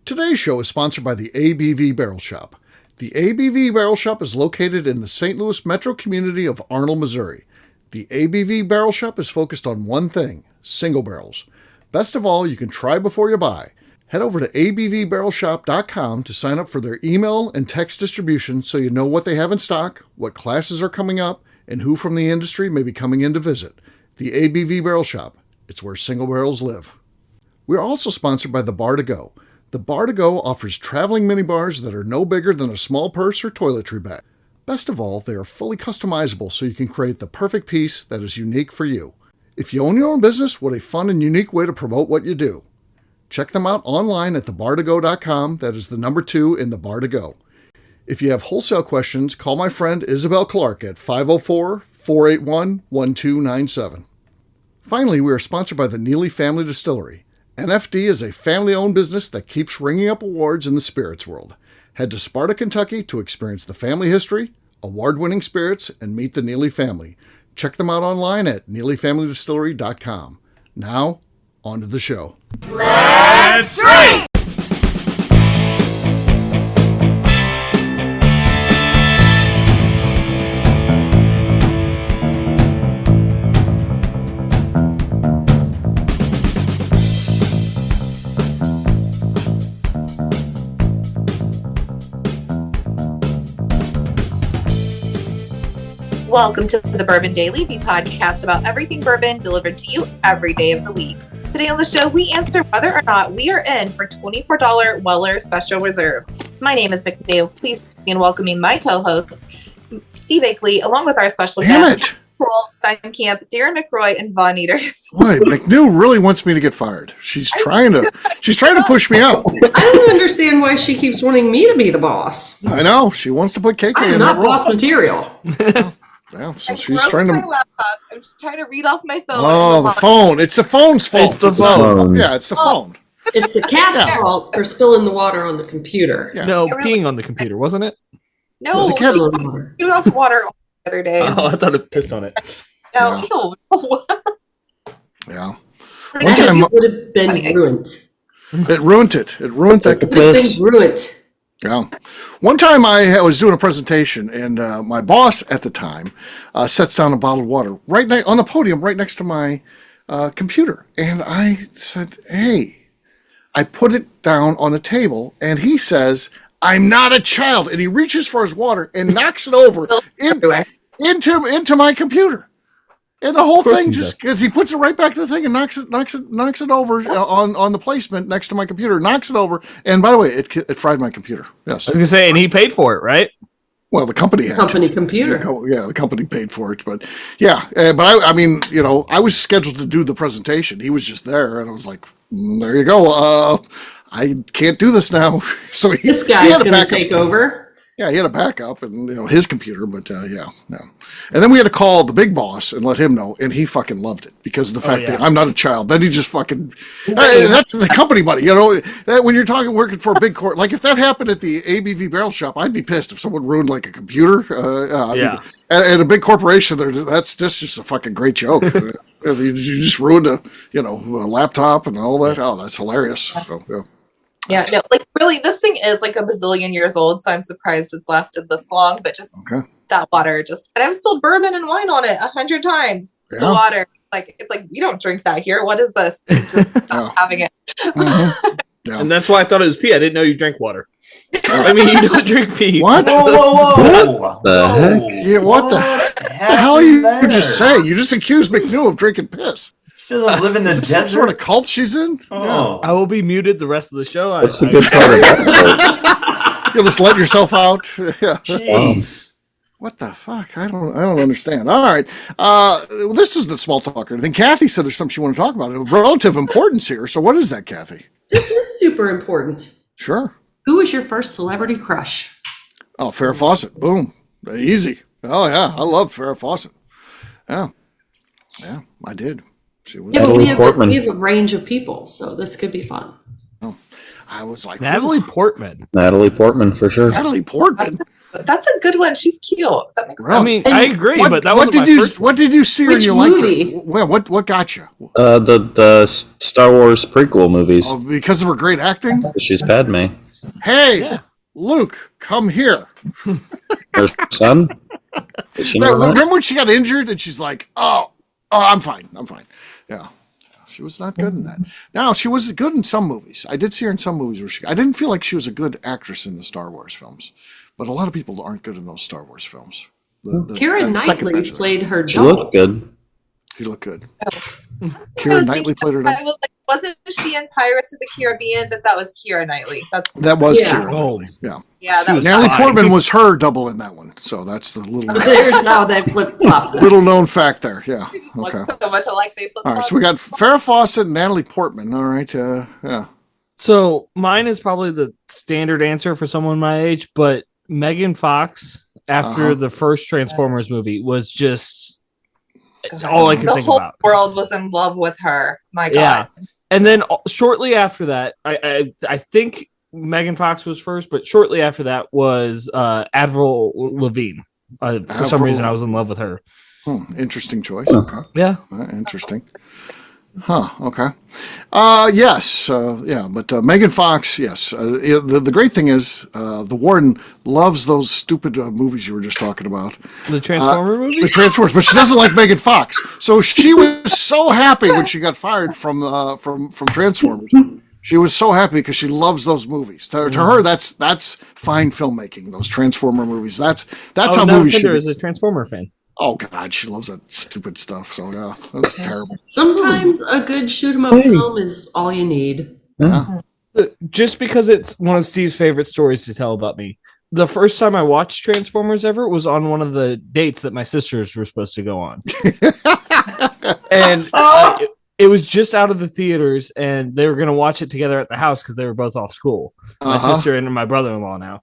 Today's show is sponsored by the ABV Barrel Shop. The ABV Barrel Shop is located in the St. Louis metro community of Arnold, Missouri. The ABV Barrel Shop is focused on one thing, single barrels. Best of all, you can try before you buy. Head over to abvbarrelshop.com to sign up for their email and text distribution so you know what they have in stock, what classes are coming up, and who from the industry may be coming in to visit. The ABV Barrel Shop. It's where single barrels live. We are also sponsored by the Bar to Go. The Bar to Go offers traveling minibars that are no bigger than a small purse or toiletry bag. Best of all, they are fully customizable so you can create the perfect piece that is unique for you. If you own your own business, what a fun and unique way to promote what you do. Check them out online at thebartogo.com. That is the number 2 in the Bar to Go. If you have wholesale questions, call my friend Isabel Clark at 504-481-1297. Finally, we are sponsored by the Neely Family Distillery. NFD is a family-owned business that keeps ringing up awards in the spirits world. Head to Sparta, Kentucky to experience the family history, award-winning spirits, and meet the Neely family. Check them out online at neelyfamilydistillery.com. Now, on to the show. Let's drink! Welcome to the Bourbon Daily, the podcast about everything bourbon delivered to you every day of the week. Today on the show, we answer whether or not we are in for $24 Weller Special Reserve. My name is McNew. Please begin welcoming my co-hosts, Steve Akeley, along with our special guest, Steinkamp, Darren McRoy, and Von Nieters. Boy, McNew really wants me to get fired. She's trying to push me out. I don't understand why she keeps wanting me to be the boss. I know. She wants to put KK I'm in not that role. boss material. Yeah, so I she's broke trying my to. laptop. I'm trying to read off my phone. Oh, the phone! It's the phone's fault. It's the not- phone. Yeah, it's the phone. It's the cat's fault for spilling the water on the computer. Yeah. No, I really- peeing on the computer, wasn't it? No, The cat- she threw out the water the other day. Oh, I thought it pissed on it. No, Yeah. ew. Yeah, Like, One I time- used- Would have been ruined. it ruined it. It ruined that. Would have been ruined. Yeah. One time I was doing a presentation, and my boss at the time sets down a bottle of water right on the podium, right next to my computer, and I said, "Hey," I put it down on the table, and he says, "I'm not a child," and he reaches for his water and knocks it over everywhere. into my computer. And the whole course thing he just because he puts it right back to the thing and knocks it over on the placement next to my computer, knocks it over. And by the way, it fried my computer. Yes. I was gonna say, and he paid for it, right? Well, the company had Company to. computer. Yeah, the company paid for it, but yeah, but I mean, I was scheduled to do the presentation. He was just there, and I was like, there you go. I can't do this now. So This he guy's had a going to backup. take over. Yeah, he had a backup and his computer, but yeah. And then we had to call the big boss and let him know, and he fucking loved it because of the fact that I'm not a child. Then he just fucking that's the company money, that when you're working for a big court, like if that happened at the ABV Barrel Shop, I'd be pissed if someone ruined like a computer. Yeah. At a big corporation, that's just a fucking great joke. You just ruined a laptop and all that. Oh, that's hilarious. So yeah. Yeah, no, like really, this thing is like a bazillion years old, so I'm surprised it's lasted this long. But just that water, and I've spilled bourbon and wine on it 100 times. The Yeah. water, it's like you don't drink that here. What is this? It's just not having it. Yeah. And that's why I thought it was pee. I didn't know you drank water. I mean, you don't drink pee. What? Whoa! The heck? Yeah, what the hell are you just saying? You just accused McNew of drinking piss. She doesn't live in the Is this some desert. sort of cult she's in? Oh. I will be muted the rest of the show. What's the good part of that? Yeah. You'll just let yourself out. Yeah. Jeez. What the fuck? I don't understand. All right. This is the small talk or anything. Kathy said there's something she wanted to talk about. Of relative importance here. So what is that, Kathy? This is super important. Sure. Who was your first celebrity crush? Oh, Farrah Fawcett. Boom. Easy. Oh yeah. I love Farrah Fawcett. Yeah. Yeah, I did. She was. Yeah, but Natalie Portman. we have a range of people, so this could be fun. I was like Natalie Portman. Natalie Portman for sure. Natalie Portman. That's a good one. She's cute. That makes Really? I sense. mean, I agree, but that what wasn't did my you first one. What did you see her and Which you liked movie? her? Well, what got you? The Star Wars prequel movies. Oh, because of her great acting? She's Padme. Hey, Yeah. Luke, come here. Her son. Did she know that? Remember when she got injured and she's like, "Oh, I'm fine. Yeah. She was not good in that. Now, she was good in some movies. I did see her in some movies where I didn't feel like she was a good actress in the Star Wars films. But a lot of people aren't good in those Star Wars films. Keira that second Knightley mention. played her She doll. looked good. She looked good. I Keira was Knightley thinking- played her. I was like, wasn't she in Pirates of the Caribbean? But that was Keira Knightley. That was Yeah. Keira Oh. Knightley. Yeah. Yeah, that was Natalie fine. Portman was her double in that one. So that's the There's how they flip flop. little known fact there. Yeah. look Okay. so much alike. They flip All right. So we got Farrah Fawcett and Natalie Portman. All right. Yeah. So mine is probably the standard answer for someone my age, but Megan Fox after Uh-huh. the first Transformers movie was just God. all I can The think whole about. world was in love with her. My Yeah. God. And then shortly after that, I think Megan Fox was first, but shortly after that was Avril Lavigne. For some Avril reason, I was in love with her. Interesting choice. Okay. Yeah. Interesting. Huh. Okay. Yes. Yeah. But Megan Fox. Yes. The great thing is the warden loves those stupid movies you were just talking about, The Transformer movie? the Transformers. But she doesn't like Megan Fox. So she was so happy when she got fired from Transformers. She was so happy because she loves those movies. To her, that's fine filmmaking. Those Transformer movies. That's how now movies should Tinder be. is a Transformer fan. Oh God, she loves that stupid stuff. So yeah, that was terrible. Sometimes a good shoot 'em up film is all you need. Yeah. Just because it's one of Steve's favorite stories to tell about me. The first time I watched Transformers ever was on one of the dates that my sisters were supposed to go on. And it was just out of the theaters, and they were going to watch it together at the house because they were both off school. My Uh-huh. sister and my brother-in-law now.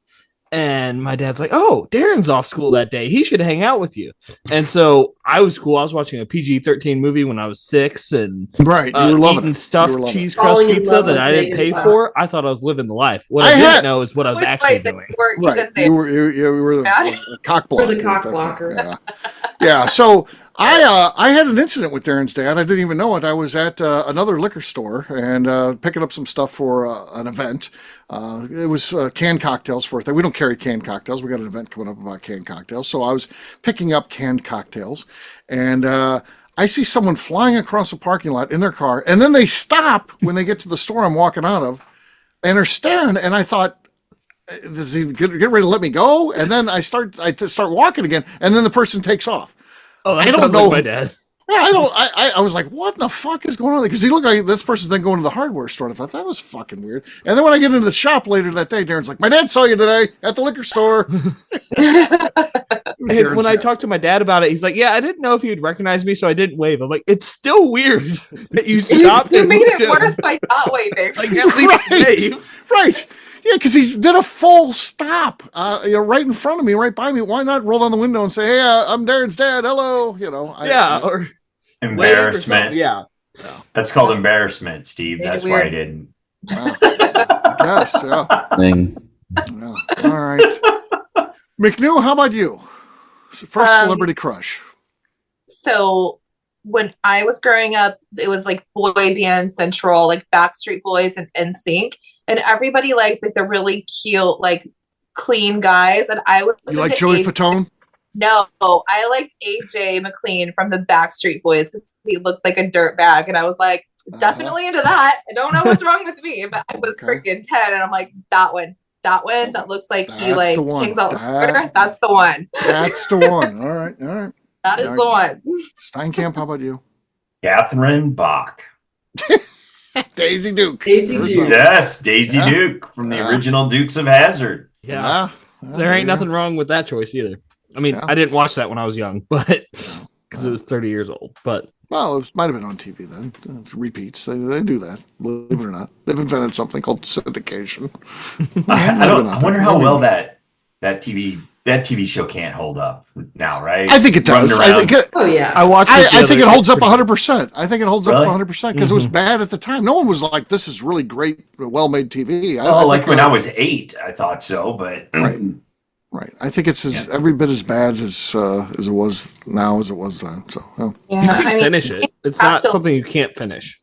And my dad's like, "Oh, Darren's off school that day. He should hang out with you." And so I was cool. I was watching a PG-13 movie when I was 6 and Right, you were loving eating it. stuffed You were loving cheese it. crust Falling in pizza love that with I didn't Megan pay Fox. for. I thought I was living the life. What I I, didn't had- know is what I was Wait, actually wait, doing. You were Right, even there. you were the Yeah. cock blocker. You're the cock blocker. Yeah, yeah. So I had an incident with Darren's dad. I didn't even know it. I was at another liquor store and picking up some stuff for an event. It was canned cocktails for a thing. We don't carry canned cocktails. We got an event coming up about canned cocktails. So I was picking up canned cocktails, and I see someone flying across a parking lot in their car, and then they stop when they get to the store I'm walking out of, and are staring. And I thought, does he get ready to let me go? And then I start walking again, and then the person takes off. Oh, that I don't sounds know. like my dad. Yeah, I was like, what the fuck is going on? Because he looked like this person's then going to the hardware store. I thought that was fucking weird. And then when I get into the shop later that day, Darren's like, my dad saw you today at the liquor store. And when I talked to my dad about it, he's like, "Yeah, I didn't know if he would recognize me, so I didn't wave." I'm like, "It's still weird that you stopped You and made looked it at worse him. by not waving. Like, at least wave." Right. Yeah, because he did a full stop, right in front of me, right by me. Why not roll down the window and say, "Hey, I'm Darren's dad. Hello." Yeah, or wave or something. Embarrassment. Yeah. That's called embarrassment, Steve. Made it That's why I weird. didn't. Wow. I guess. Yeah. Thing. Yeah. All right. McNew, how about you? First celebrity crush. So when I was growing up, it was like boy band central, like Backstreet Boys and NSYNC, and everybody liked like the really cute, like clean guys, and I was You like into Joey AJ Fatone? No, I liked AJ McLean from the Backstreet Boys because he looked like a dirtbag, and I was like, definitely into that. I don't know what's wrong with me, but I was Okay. freaking 10, and I'm like, that one that looks like he That's like the one. hangs out with That- Twitter. That's the one. That's the one. All right. All right. That is the one. Steinkamp, how about you? Catherine Bach. Daisy Duke. Daisy There's Duke. a- Yes, Daisy Yeah. Duke from the Yeah. original Dukes of Hazzard. Yeah. Yeah, There ain't yeah. nothing wrong with that choice either. I mean, Yeah. I didn't watch that when I was young, but because it was 30 years old. But Well, it might have been on TV then. Repeats. They do that. Believe it or not, they've invented something called syndication. I wonder how well that TV show can't hold up now, right? I think it does. Running I around. think. Oh yeah. I watched. It the I other think it day. holds up Pretty good. 100%. I think it holds up Really? 100% because it was bad at the time. No one was like, "This is really great, well-made TV." Oh, like think, when I was 8, I thought so, but Right. Right. I think it's every bit as bad as it was now as it was then. So finish it. It's not something you can't finish.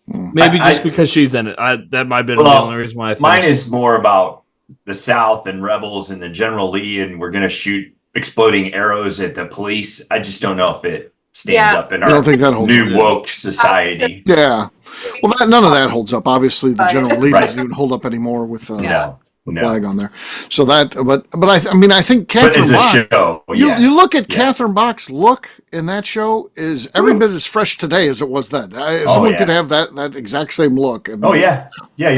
Maybe because she's in it. That might have been the only reason why I finished. Mine is more about the South and rebels and the General Lee, and we're going to shoot exploding arrows at the police. I just don't know if it stands up in our new woke society. Yeah. Well, none of that holds up. Obviously, the General Lee doesn't even hold up anymore with the flag on there. So that, but I think Catherine Bach. You look at Catherine Bach's look in that show is every bit as fresh today as it was then. Someone could have that exact same look. You're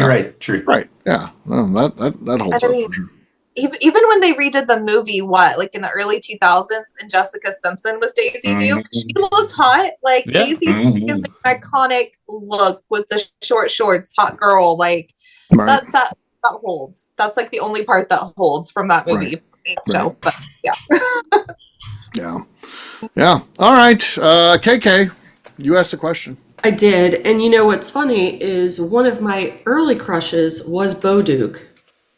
right. True. Right. Yeah. Well, that holds up. For sure. Even when they redid the movie, in the early 2000s, and Jessica Simpson was Daisy Duke, she looked hot. Daisy Duke is an iconic look with the short shorts, hot girl. That holds. That's the only part that holds from that movie. Show. But yeah. All right, KK, you asked a question. I did, and you know what's funny is one of my early crushes was Bo Duke.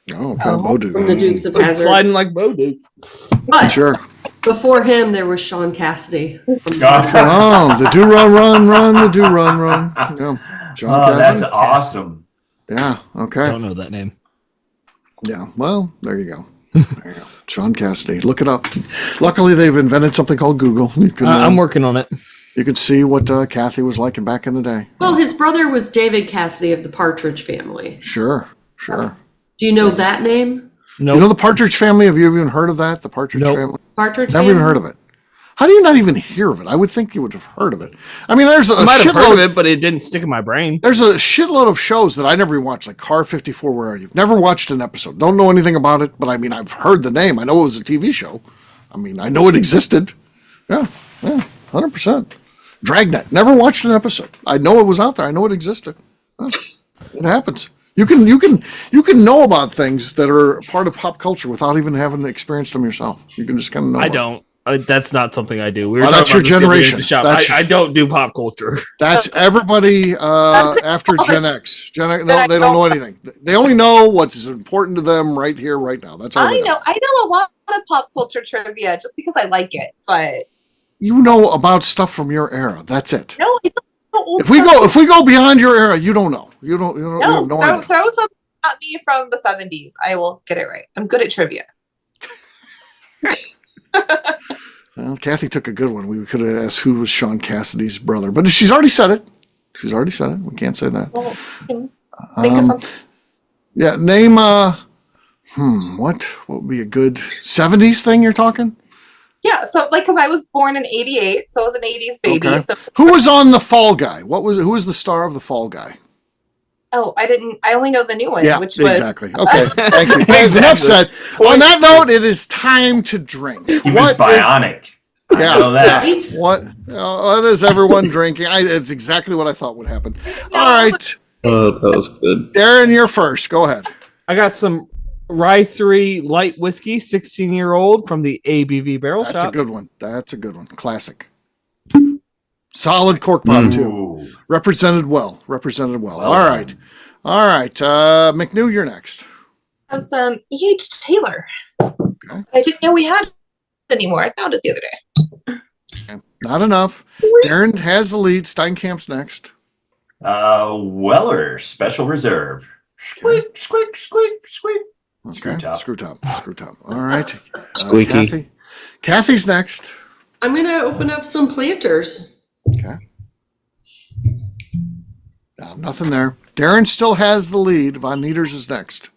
Bo Duke. From the Dukes of Hazzard. Sliding like Bo Duke. But sure. Before him, there was Sean Cassidy. The do run, the do run. Yeah. Sean Cassidy. That's awesome. Yeah. Okay. I don't know that name. Yeah. Well, there you go. Sean Cassidy. Look it up. Luckily, they've invented something called Google. You can, I'm working on it. You could see what Kathy was like back in the day. Well, his brother was David Cassidy of the Partridge Family. Sure. Do you know that name? No. You know the Partridge Family? Have you even heard of that? The Partridge Family? Partridge Never even heard of it. How do you not even hear of it? I would think you would have heard of it. I mean, there's a I might have heard shitload of it, but it didn't stick in my brain. There's a shitload of shows that I never even watched, like Car 54, Where Are You? Never watched an episode. Don't know anything about it, but I mean, I've heard the name. I know it was a TV show. I mean, I know it existed. Yeah, 100%. Dragnet. Never watched an episode. I know it was out there. I know it existed. It happens. You can know about things that are part of pop culture without even having experienced them yourself. You can just kind of know. I don't. That's not something I do. That's your generation. I don't do pop culture. That's everybody after Gen X. No, they don't know anything. They only know what's important to them right here, right now. That's all. I know a lot of pop culture trivia just because I like it, but you know about stuff from your era. That's it. No, I don't. If we go beyond your era, you don't know. You have no idea. Throw something at me from the 70s. I will get it right. I'm good at trivia. Well, Kathy took a good one. We could have asked who was Sean Cassidy's brother, but she's already said it. We can't say that. Well, think of something. Yeah, name what would be a good 70s thing you're talking? Yeah, so because I was born in 88, so I was an 80s baby. Okay. So who was on The Fall Guy? Who was the star of The Fall Guy? Oh, I only know the new one, which was exactly. Okay. Thank you. Enough said. On that note, it is time to drink. He was bionic. I know that. What is everyone drinking? It's exactly what I thought would happen. All right. That was good. Darren, you're first. Go ahead. I got some Rye 3 light whiskey, 16-year-old from the ABV Barrel Shop. That's a good one. Classic. Solid cork pop too. Represented well. All right. McNew, you're next. I have some E.H. Taylor. Okay. I didn't know we had it anymore. I found it the other day. Okay. Not enough. Darren has the lead. Steinkamp's next. Weller Special Reserve. Squeak, squeak, squeak, squeak. Okay. Screw top. All right. Squeaky. Kathy's next. I'm going to open up some planters. Okay. Nothing there. Darren still has the lead. Von Nieters is next.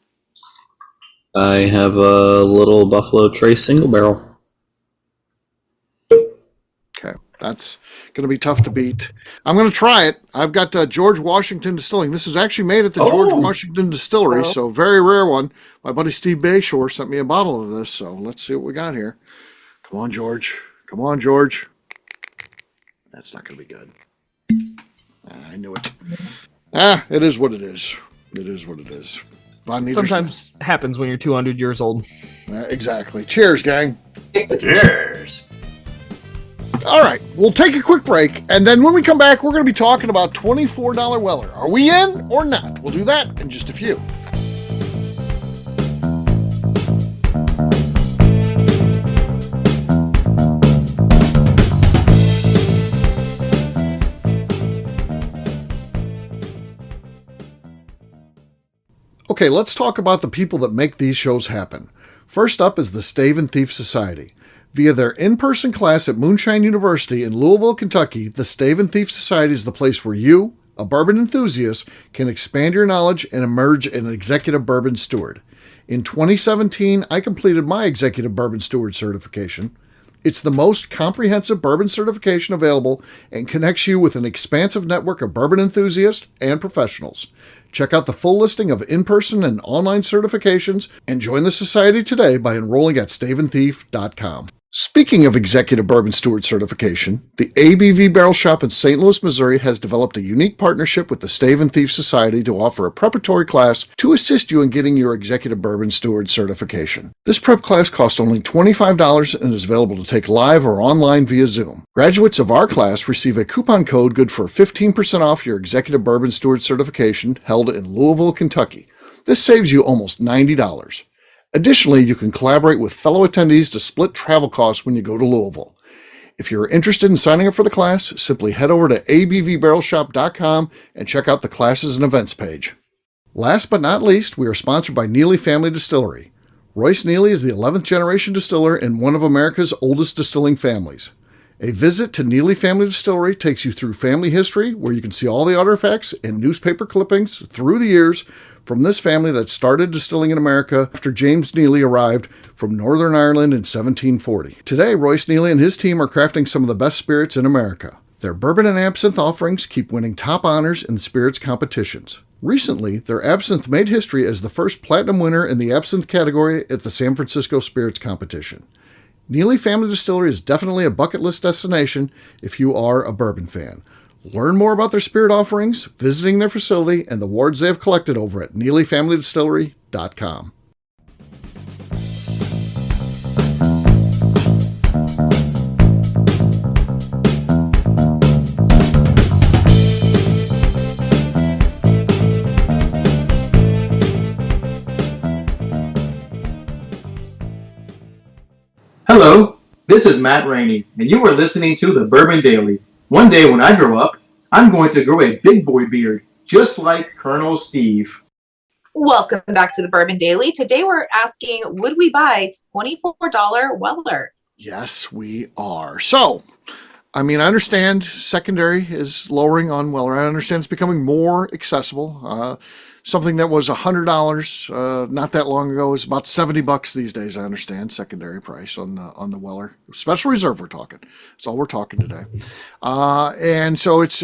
I have a little Buffalo Trace single barrel. Okay. That's going to be tough to beat. I'm going to try it. I've got George Washington Distilling. This is actually made at the George Washington Distillery, so very rare one. My buddy Steve Bayshore sent me a bottle of this, so let's see what we got here. Come on, George. That's not going to be good. I knew it. It is what it is. Sometimes happens when you're 200 years old. Exactly. Cheers, gang. Cheers. All right, we'll take a quick break, and then when we come back, we're going to be talking about $24 Weller. Are we in or not? We'll do that in just a few. Okay, let's talk about the people that make these shows happen. First up is the Stave and Thief Society. Via their in-person class at Moonshine University in Louisville, Kentucky, the Stave and Thief Society is the place where you, a bourbon enthusiast, can expand your knowledge and emerge an executive bourbon steward. In 2017, I completed my executive bourbon steward certification. It's the most comprehensive bourbon certification available and connects you with an expansive network of bourbon enthusiasts and professionals. Check out the full listing of in-person and online certifications and join the society today by enrolling at staveandthief.com. Speaking of Executive Bourbon Steward certification, the ABV Barrel Shop in St. Louis, Missouri has developed a unique partnership with the Stave and Thief Society to offer a preparatory class to assist you in getting your Executive Bourbon Steward certification. This prep class costs only $25 and is available to take live or online via Zoom. Graduates of our class receive a coupon code good for 15% off your Executive Bourbon Steward certification held in Louisville, Kentucky. This saves you almost $90. Additionally, you can collaborate with fellow attendees to split travel costs when you go to Louisville. If you're interested in signing up for the class, simply head over to abvbarrelshop.com and check out the classes and events page. Last but not least, we are sponsored by Neely Family Distillery. Royce Neely is the 11th generation distiller in one of America's oldest distilling families. A visit to Neely Family Distillery takes you through family history, where you can see all the artifacts and newspaper clippings through the years from this family that started distilling in America after James Neely arrived from Northern Ireland in 1740. Today, Royce Neely and his team are crafting some of the best spirits in America. Their bourbon and absinthe offerings keep winning top honors in spirits competitions. Recently, their absinthe made history as the first platinum winner in the absinthe category at the San Francisco Spirits Competition. Neely Family Distillery is definitely a bucket list destination if you are a bourbon fan. Learn more about their spirit offerings, visiting their facility, and the awards they have collected over at NeelyFamilyDistillery.com. Hello, this is Matt Rainey, and you are listening to the Bourbon Daily. One day when I grow up, I'm going to grow a big boy beard, just like Colonel Steve. Welcome back to the Bourbon Daily. Today we're asking, would we buy $24 Weller? Yes, we are. So, I understand secondary is lowering on Weller. I understand it's becoming more accessible. Something that was $100 not that long ago is about $70 these days. I understand secondary price on the Weller Special Reserve. We're talking. That's all we're talking today. And so it's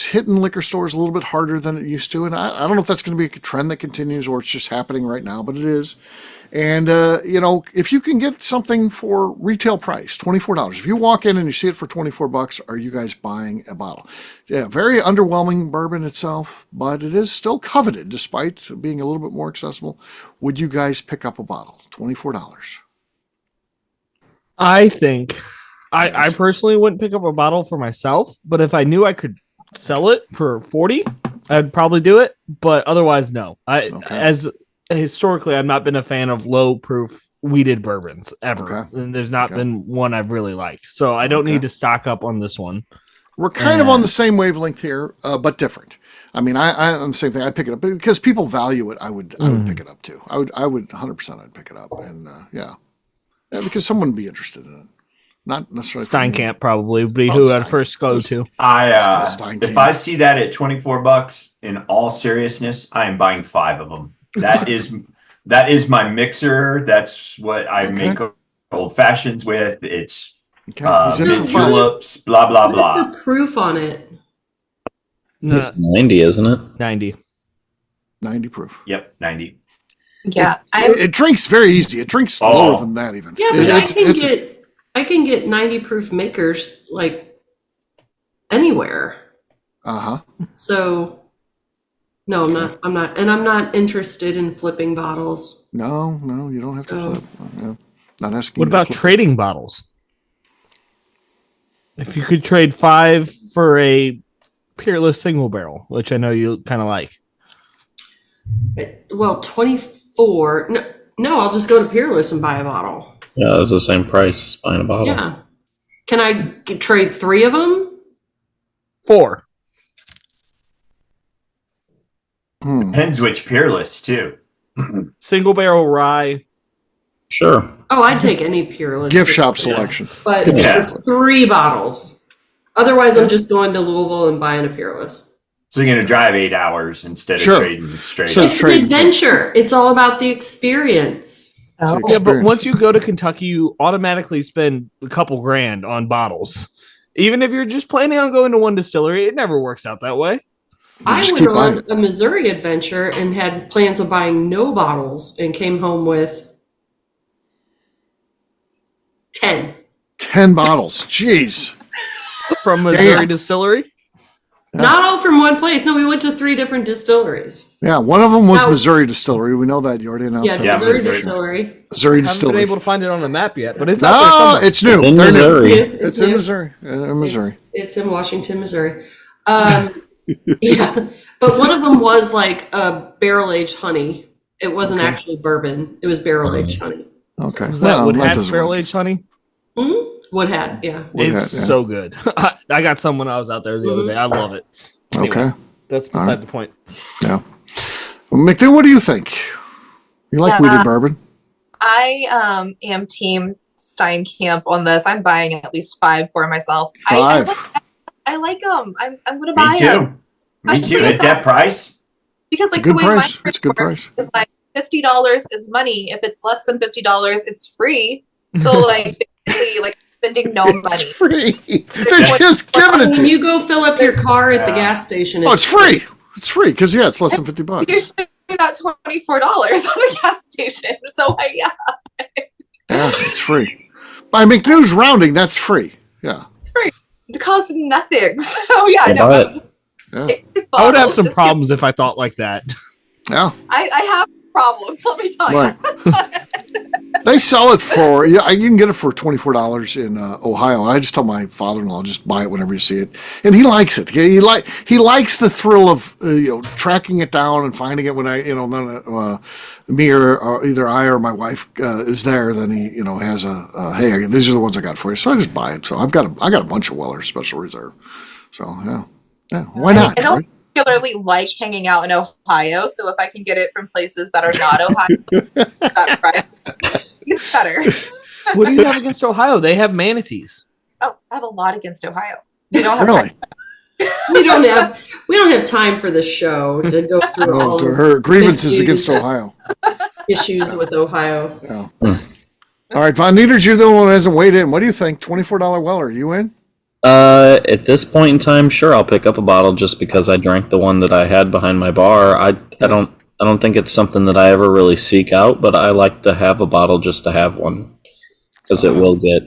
hitting liquor stores a little bit harder than it used to. And I don't know if that's going to be a trend that continues or it's just happening right now, but it is. And, if you can get something for retail price, $24, if you walk in and you see it for $24, are you guys buying a bottle? Yeah, very underwhelming bourbon itself, but it is still coveted despite being a little bit more accessible. Would you guys pick up a bottle? $24. I think I personally wouldn't pick up a bottle for myself, but if I knew I could sell it for $40, I'd probably do it. But otherwise, no. Historically, I've not been a fan of low proof weeded bourbons ever. Okay. And there's not been one I've really liked. So I don't need to stock up on this one. We're kind of on the same wavelength here, but different. I'm the same thing. I'd pick it up because people value it. I would pick it up too. I would 100%. I'd pick it up. And because someone would be interested in it. Not necessarily Steinkamp probably would be who I'd first go to. If I see that at $24, in all seriousness, I am buying 5 of them. That is my mixer. That's what I make old fashions with. It's juleps, blah blah blah. What's the proof on it? It's 90, isn't it? 90 proof. Yep, 90. Yeah, it drinks very easy. It drinks lower than that even. Yeah, but I can get 90 proof makers like anywhere. So. No, I'm not. And I'm not interested in flipping bottles. No, you don't have to flip. No, not asking. What about trading bottles? If you could trade 5 for a Peerless single barrel, which I know you kind of like. Well, 24. No, I'll just go to Peerless and buy a bottle. Yeah, it's the same price as buying a bottle. Yeah. Can I trade 3 of them? 4. Depends which Peerless too. single barrel rye. Sure. Oh, I'd take any Peerless. Gift shop selection. But Yeah. 3 bottles. Otherwise, I'm just going to Louisville and buying a Peerless. So you're going to drive 8 hours instead of Sure. trading straight So up. It's an adventure. It's all about the experience. Oh. Yeah, but once you go to Kentucky, you automatically spend a couple grand on bottles. Even if you're just planning on going to one distillery, it never works out that way. I just went keep on buying. a Missouri adventure and had plans of buying no bottles and came home with 10. 10 bottles. Jeez. From Missouri Distillery? Yeah. Not all from one place. No, we went to 3 different distilleries. Yeah, one of them was Now- Missouri Distillery. We know that. You already announced Yeah, that. Yeah, Missouri Missouri. Distillery. Missouri I haven't been Distillery. able to find it on the map yet, but it's out there No, somewhere. it's new. In They're new. Missouri. It's in new. Missouri. In Missouri. It's in Washington, Missouri. Yeah, but one of them was like a barrel-aged honey. It wasn't Okay. actually bourbon. It was barrel-aged honey. Okay. Was that Well, Woodhatch doesn't barrel work. aged honey? Woodhat, yeah. Woodhat, It's yeah. so good. I got some when I was out there the other day. I love it. Anyway, Okay. that's All beside right. the point. Yeah. Well, McNew, what do you think? You like Yeah. weeded bourbon? I am team Steinkamp on this. I'm buying at least 5 for myself. 5. I like them. I'm going to buy Me them. too. Me too. At that price. Because It's a like good the way price. my It's a good works price. is like $50 is money. If it's less than $50, it's free. So like basically like spending no It's money. free. They're What- just giving it When to you. you go fill up your car at the gas station, Oh, it's free. It's free because, yeah, it's less than $50. Usually not $24 on the gas station. So yeah, Yeah, it's free. By McNew's rounding, that's free. Yeah. it's free. It costs nothing. So yeah, I'll no. buy I'm it. just- Yeah. these I would have bottles, some just problems if I thought like that. Yeah. I have problems. Let me tell Right. you. They sell it for, yeah, you can get it for $24 in Ohio. I just tell my father-in-law, just buy it whenever you see it. And he likes it. He likes the thrill of, tracking it down and finding it when me or either I or my wife is there. Then he, has hey, these are the ones I got for you. So I just buy it. So I got a bunch of Weller Special Reserve. So yeah, why not? I don't right? particularly like hanging out in Ohio, so if I can get it from places that are not Ohio, that price, it's better. What do you have against Ohio? They have manatees. Oh, I have a lot against Ohio. We don't have Really? time. we don't have time for the show to go through all of Her grievances McNew's against Ohio. issues with Ohio. Yeah. All right, Von Nieters, you're the one who hasn't weighed in. What do you think? $24 Weller, you in? At this point in time, sure, I'll pick up a bottle just because I drank the one that I had behind my bar. I don't think it's something that I ever really seek out, but I like to have a bottle just to have one because it will get,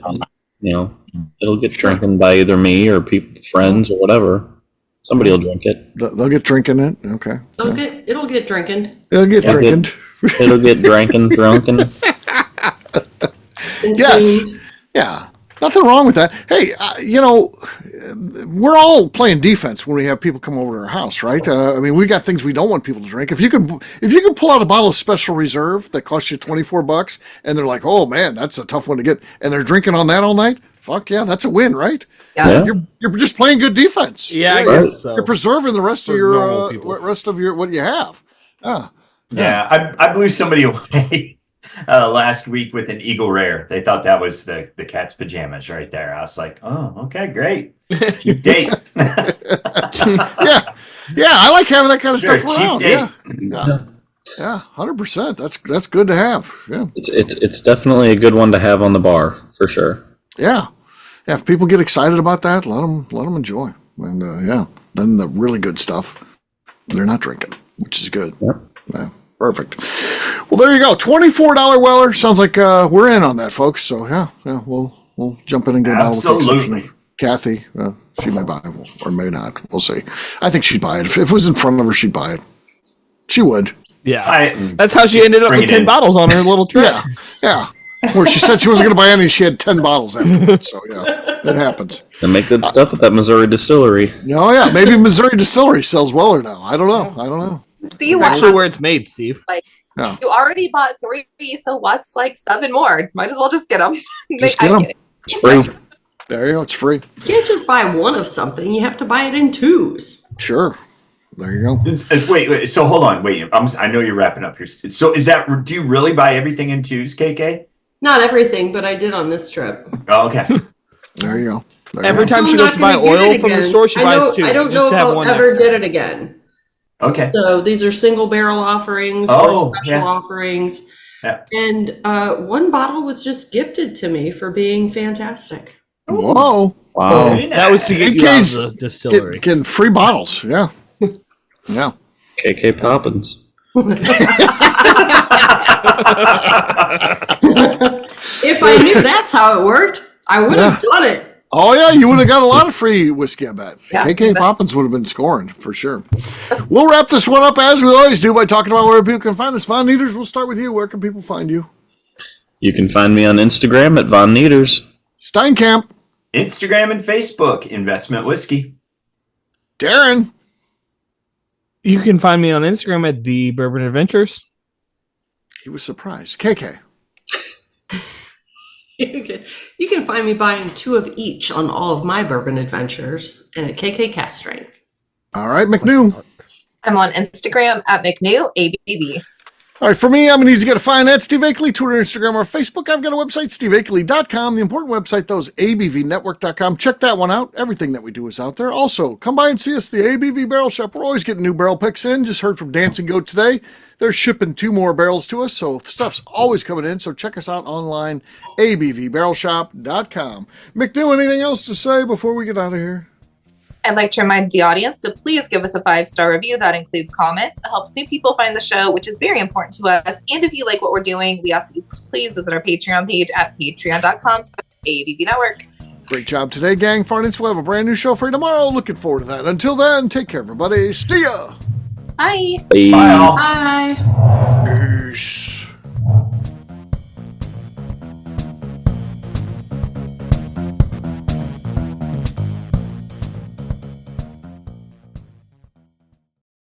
it'll get drinking by either me or friends or whatever. Somebody will drink it. They'll get drinking it. Okay. It'll get drinking. They'll get drinking. It'll get drinking, drunken. Yes. Yeah. Nothing wrong with that. Hey, we're all playing defense when we have people come over to our house, right? We got things we don't want people to drink. If you can pull out a bottle of Special Reserve that costs you $24, and they're like, "Oh man, that's a tough one to get," and they're drinking on that all night, fuck yeah, that's a win, right? Yeah. You're just playing good defense. Yeah, I You're- guess so. You're preserving the rest of For your normal people. what you have. Yeah, I blew somebody away last week with an Eagle Rare. They thought that was the cat's pajamas right there. I was like, oh, okay, great. Cheap date. Yeah, I like having that kind of Sure, stuff cheap around. date. Yeah, 100%. That's good to have. Yeah. It's definitely a good one to have on the bar for sure. Yeah. If people get excited about that, let them enjoy. And then the really good stuff, they're not drinking, which is good. Yep. Yeah, perfect. Well, there you go. $24 Weller. Sounds like we're in on that, folks. So yeah, we'll jump in and get a bottle of Absolutely. Kathy. She may buy it or may not. We'll see. I think she'd buy it. If it was in front of her, she'd buy it. She would. Yeah. That's how she ended up Bring with it 10 in. bottles on her little trip. Yeah. Where she said she wasn't going to buy any, she had 10 bottles afterwards. So yeah, it happens. They make good stuff at that Missouri distillery. Oh yeah, maybe Missouri Distillery sells Weller now. I don't know. See It's what actually where it's made, Steve. you already bought 3, so what's like 7 more? Might as well just get them. Just get 'em. It's free. There you go. It's free. You can't just buy one of something. You have to buy it in 2s. Sure. There you go. Wait. So hold on. Wait. I know you're wrapping up here. So do you really buy everything in twos, KK? Not everything, but I did on this trip. Oh, okay. There you go. Every time she goes to buy oil from the store, she buys 2. I don't know if I'll ever get it again. Okay. So these are single barrel offerings or special offerings. Yeah. And one bottle was just gifted to me for being fantastic. Whoa. Wow. That was to get you out of the distillery. Getting free bottles. Yeah. Yeah. KK Poppins. If I knew that's how it worked, I would have done it. Oh, yeah, you would have got a lot of free whiskey, I bet. Yeah. KK Poppins would have been scoring, for sure. We'll wrap this one up, as we always do, by talking about where people can find us. Von Nieters, we'll start with you. Where can people find you? You can find me on Instagram at Von Nieters. Steinkamp. Instagram and Facebook, Investment Whiskey. Darren. You can find me on Instagram at The Bourbon Adventures. He was surprised. KK. You can find me buying 2 of each on all of my bourbon adventures and at KK Cast Strength. All right, McNew. I'm on Instagram at McNew, ABV. All right, for me, I'm an easy guy to find at Steve Akeley, Twitter, Instagram, or Facebook. I've got a website, steveakeley.com. The important website, though, is abvnetwork.com. Check that one out. Everything that we do is out there. Also, come by and see us, the ABV Barrel Shop. We're always getting new barrel picks in. Just heard from Dancing Goat today. They're shipping 2 more barrels to us, so stuff's always coming in. So check us out online, abvbarrelshop.com. McNew, anything else to say before we get out of here? I'd like to remind the audience to please give us a 5-star review. That includes comments. It helps new people find the show, which is very important to us. And if you like what we're doing, we ask that you please visit our Patreon page at patreon.com/ABV Network. Great job today, gang. Farnance will have a brand new show for you tomorrow. Looking forward to that. Until then, take care, everybody. See ya. Bye. Bye. Bye, all. Bye. Peace.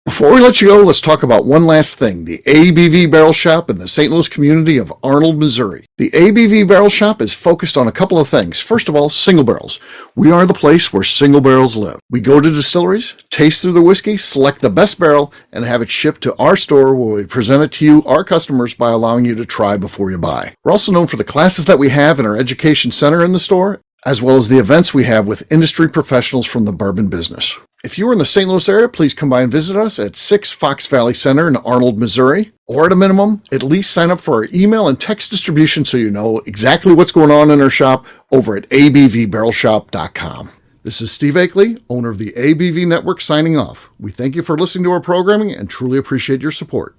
Before we let you go, let's talk about one last thing. The ABV Barrel Shop in the St. Louis community of Arnold, Missouri. The ABV Barrel Shop is focused on a couple of things. First of all, single barrels. We are the place where single barrels live. We go to distilleries, taste through the whiskey, select the best barrel, and have it shipped to our store where we present it to you, our customers, by allowing you to try before you buy. We're also known for the classes that we have in our education center in the store, as well as the events we have with industry professionals from the bourbon business. If you are in the St. Louis area, please come by and visit us at 6 Fox Valley Center in Arnold, Missouri. Or at a minimum, at least sign up for our email and text distribution so you know exactly what's going on in our shop over at abvbarrelshop.com. This is Steve Akeley, owner of the ABV Network, signing off. We thank you for listening to our programming and truly appreciate your support.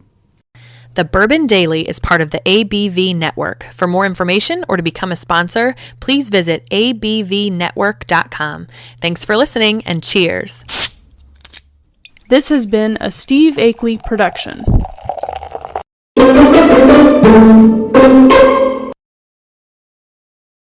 The Bourbon Daily is part of the ABV Network. For more information or to become a sponsor, please visit abvnetwork.com. Thanks for listening and cheers. This has been a Steve Akeley production.